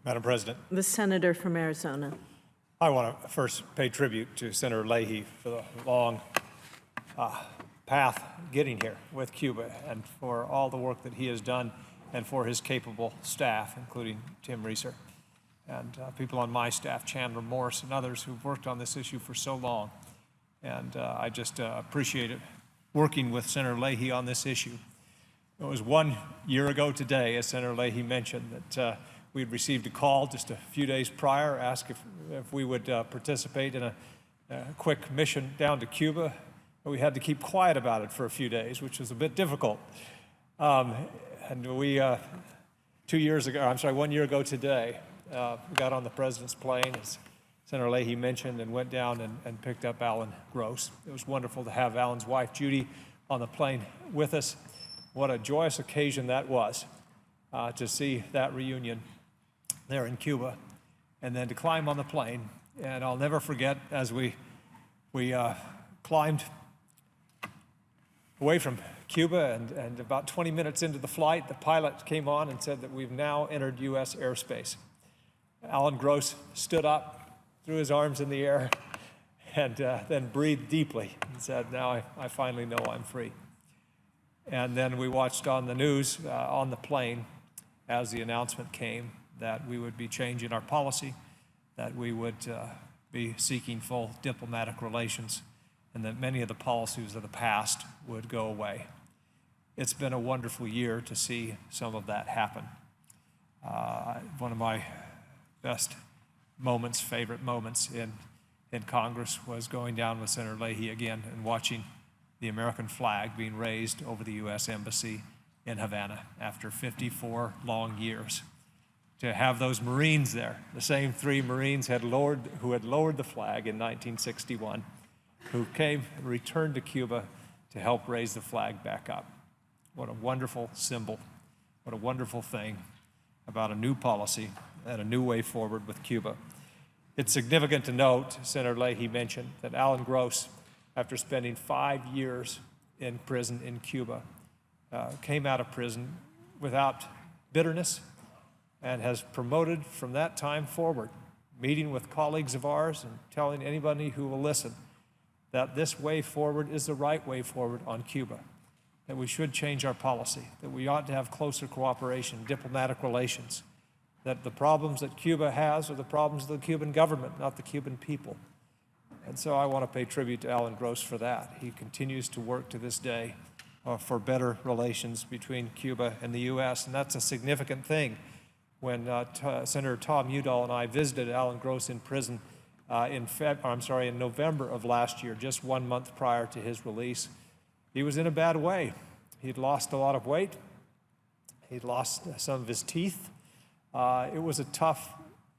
Madam President, The senator from Arizona. I want to first pay tribute to Senator Leahy for the long path getting here with Cuba and for all the work that he has done and for his capable staff, including Tim Reeser and people on my staff, Chandler Morse and others who've worked on this issue for so long. And I just appreciate it working with Senator Leahy on this issue. It was 1 year ago today, as Senator Leahy mentioned, that we'd received a call just a few days prior, asked if we would participate in a quick mission down to Cuba. We had to keep quiet about it for a few days, which was a bit difficult. And we, 1 year ago today, got on the president's plane, as Senator Leahy mentioned, and went down and picked up Alan Gross. It was wonderful to have Alan's wife, Judy, on the plane with us. What a joyous occasion that was to see that reunion there in Cuba, and then to climb on the plane. And I'll never forget, as we climbed away from Cuba, and about 20 minutes into the flight, the pilot came on and said that we've now entered U.S. airspace. Alan Gross stood up, threw his arms in the air, and then breathed deeply and said, "Now I finally know I'm free." And then we watched on the news on the plane as the announcement came that we would be changing our policy, that we would be seeking full diplomatic relations, and that many of the policies of the past would go away. It's been a wonderful year to see some of that happen. One of my best moments, favorite moments in Congress was going down with Senator Leahy again and watching the American flag being raised over the U.S. Embassy in Havana after 54 long years. To have those Marines there, the same 3 Marines who had lowered the flag in 1961, who came and returned to Cuba to help raise the flag back up. What a wonderful symbol, what a wonderful thing about a new policy and a new way forward with Cuba. It's significant to note, Senator Leahy mentioned, that Alan Gross, after spending 5 years in prison in Cuba, came out of prison without bitterness and has promoted from that time forward, meeting with colleagues of ours and telling anybody who will listen that this way forward is the right way forward on Cuba, that we should change our policy, that we ought to have closer cooperation, diplomatic relations, that the problems that Cuba has are the problems of the Cuban government, not the Cuban people. And so I want to pay tribute to Alan Gross for that. He continues to work to this day for better relations between Cuba and the U.S., and that's a significant thing. When Senator Tom Udall and I visited Alan Gross in prison in November of last year, just 1 month prior to his release, he was in a bad way. He'd lost a lot of weight. He'd lost some of his teeth. It was a tough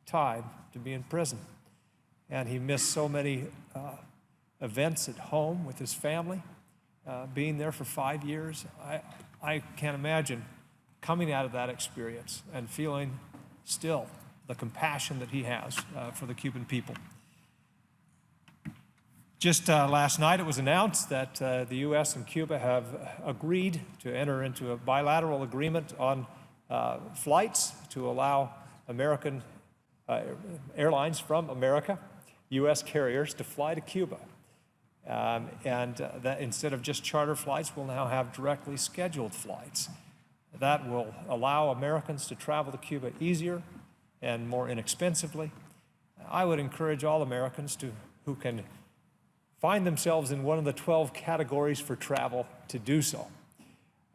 time to be in prison. And he missed so many events at home with his family, being there for 5 years. I can't imagine coming out of that experience and feeling still the compassion that he has for the Cuban people. Just last night it was announced that the U.S. and Cuba have agreed to enter into a bilateral agreement on flights to allow American airlines from America, U.S. carriers, to fly to Cuba. And that instead of just charter flights, we'll now have directly scheduled flights. That will allow Americans to travel to Cuba easier and more inexpensively. I would encourage all Americans who can find themselves in one of the 12 categories for travel to do so.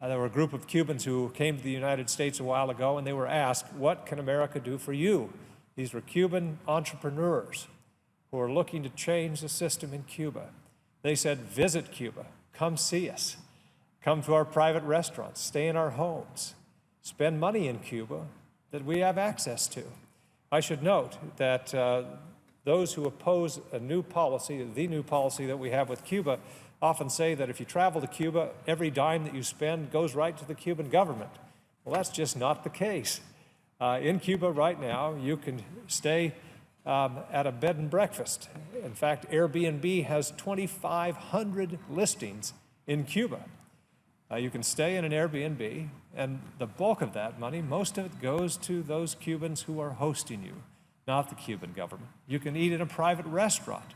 There were a group of Cubans who came to the United States a while ago, and they were asked, "What can America do for you?" These were Cuban entrepreneurs who are looking to change the system in Cuba. They said, "Visit Cuba, come see us. Come to our private restaurants, stay in our homes, spend money in Cuba that we have access to." I should note that those who oppose a new policy, the new policy that we have with Cuba, often say that if you travel to Cuba, every dime that you spend goes right to the Cuban government. Well, that's just not the case. In Cuba right now, you can stay at a bed and breakfast. In fact, Airbnb has 2,500 listings in Cuba. You can stay in an Airbnb, and the bulk of that money, most of it goes to those Cubans who are hosting you, not the Cuban government. You can eat in a private restaurant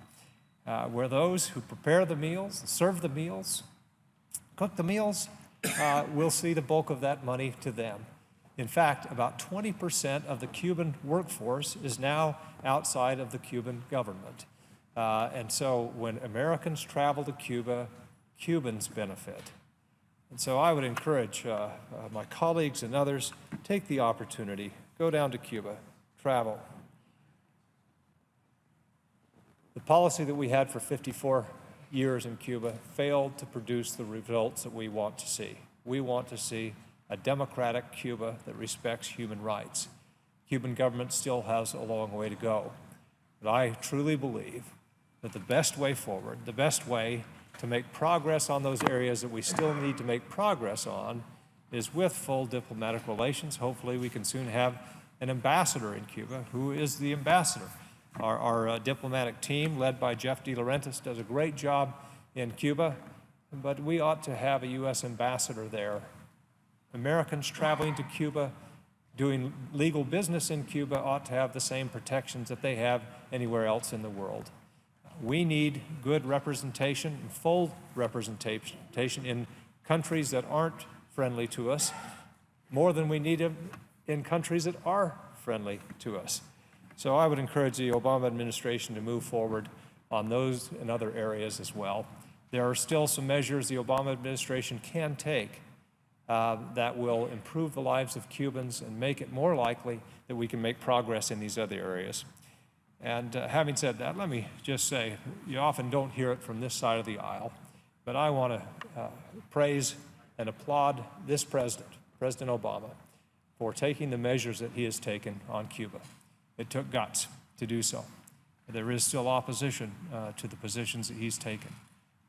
where those who prepare the meals, serve the meals, cook the meals, will see the bulk of that money to them. In fact, about 20% of the Cuban workforce is now outside of the Cuban government. And so when Americans travel to Cuba, Cubans benefit. And so I would encourage my colleagues and others, take the opportunity, go down to Cuba, travel. The policy that we had for 54 years in Cuba failed to produce the results that we want to see. We want to see a democratic Cuba that respects human rights. Cuban government still has a long way to go. But I truly believe that the best way forward, the best way to make progress on those areas that we still need to make progress on is with full diplomatic relations. Hopefully we can soon have an ambassador in Cuba. Who is the ambassador? Our diplomatic team, led by Jeff De Laurentiis, does a great job in Cuba, but we ought to have a U.S. ambassador there. Americans traveling to Cuba, doing legal business in Cuba, ought to have the same protections that they have anywhere else in the world. We need good representation, full representation in countries that aren't friendly to us, more than we need them in countries that are friendly to us. So I would encourage the Obama administration to move forward on those and other areas as well. There are still some measures the Obama administration can take that will improve the lives of Cubans and make it more likely that we can make progress in these other areas. And having said that, let me just say, you often don't hear it from this side of the aisle, but I want to praise and applaud this president, President Obama, for taking the measures that he has taken on Cuba. It took guts to do so. There is still opposition to the positions that he's taken,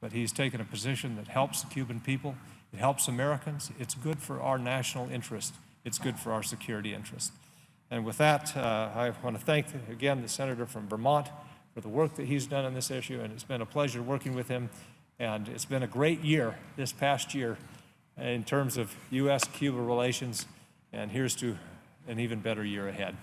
but he's taken a position that helps the Cuban people, it helps Americans, it's good for our national interest, it's good for our security interest. And with that, I want to thank, again, the senator from Vermont for the work that he's done on this issue, and it's been a pleasure working with him. And it's been a great year, this past year, in terms of U.S.-Cuba relations, and here's to an even better year ahead.